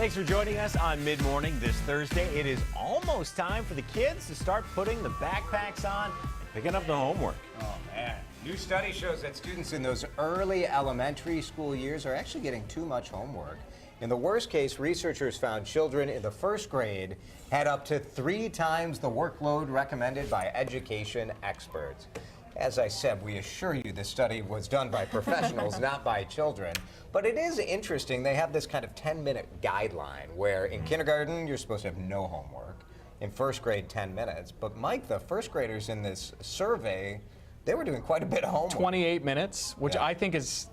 Thanks for joining us on Mid-Morning this Thursday. It is almost time for the kids to start putting the backpacks on and picking up the homework. Oh, man. New study shows that students in those early elementary school years are actually getting too much homework. In the worst case, researchers found children in the first grade had up to 3 times the workload recommended by education experts. As I said, we assure you this study was done by professionals, not by children. But it is interesting. They have this kind of 10-minute guideline where in kindergarten, you're supposed to have no homework. In first grade, 10 minutes. But Mike, the first graders in this survey, they were doing quite a bit of homework. 28 minutes, which I think is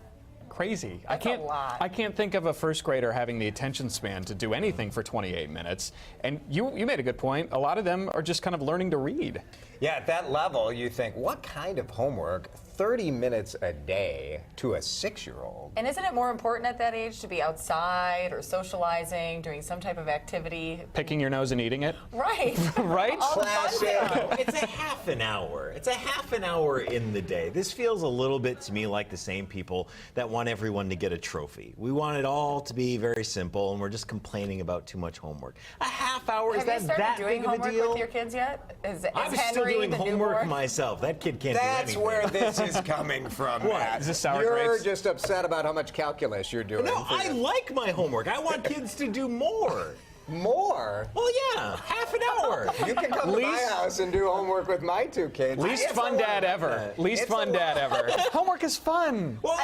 crazy. That's a lot. I can't think of a first grader having the attention span to do anything for 28 minutes. And you made a good point. A lot of them are just kind of learning to read. Yeah, at that level, you think, what kind of homework? 30 minutes a day to a 6-year-old. And isn't it more important at that age to be outside or socializing, doing some type of activity? Picking your nose and eating it. Right. Right? All the fun stuff. It's a half an hour. It's a half an hour in the day. This feels a little bit to me like the same people that want everyone to get a trophy. We want it all to be very simple, and we're just complaining about too much homework. A half hour, is Have you that started doing big of a homework deal? with your kids yet? Is I'm Henry still doing the homework newborn? myself. That kid can't do That's anything. where this is coming from, What? Matt. Is this sour You're grapes? just upset about how much calculus you're doing. No, for I your- like my homework. I want kids to do more. More? Well, yeah, half an hour. You can come to my house and do homework with my 2 kids. Least It's fun a dad lot. ever. Least It's fun a dad lot. ever. Homework is fun. Well,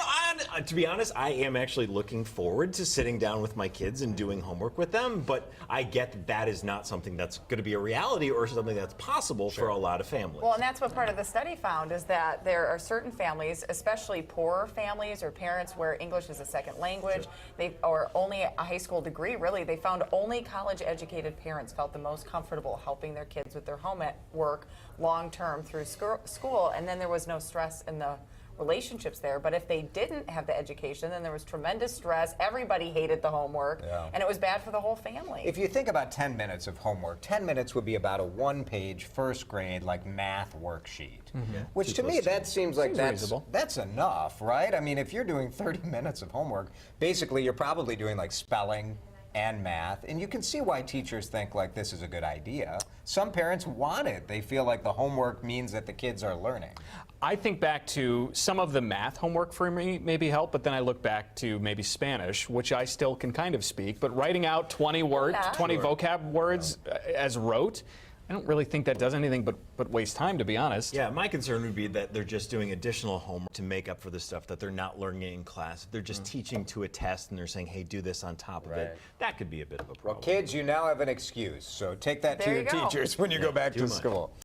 to be honest, I am actually looking forward to sitting down with my kids and doing homework with them, but I get that that is not something that's going to be a reality or something that's possible for a lot of families. Well, and that's what part of the study found is that there are certain families, especially poorer families or parents where English is a second language, or only a high school degree, really. They found only college-educated parents felt the most comfortable helping their kids with their homework long-term through school, and then there was no stress in the relationships there. But if they didn't have the education, then there was tremendous stress. Everybody hated the homework, and it was bad for the whole family. If you think about 10 minutes of homework, 10 minutes would be about a 1-page first grade like math worksheet. Which to me that seems like reasonable. that's enough, right? I mean, if you're doing 30 minutes of homework, basically you're probably doing like spelling and math, and you can see why teachers think like this is a good idea. Some parents want it. They feel like the homework means that the kids are learning. I think back to some of the math homework for me maybe helped, but then I look back to maybe Spanish, which I still can kind of speak, but writing out 20 words, 20 vocab words as rote, I don't really think that does anything but waste time, to be honest. Yeah, my concern would be that they're just doing additional homework to make up for the stuff that they're not learning in class. If they're just teaching to a test and they're saying, hey, do this on top of it, that could be a bit of a problem. Well, kids, you now have an excuse, so take that to There your you go. teachers when you go back too to much. school.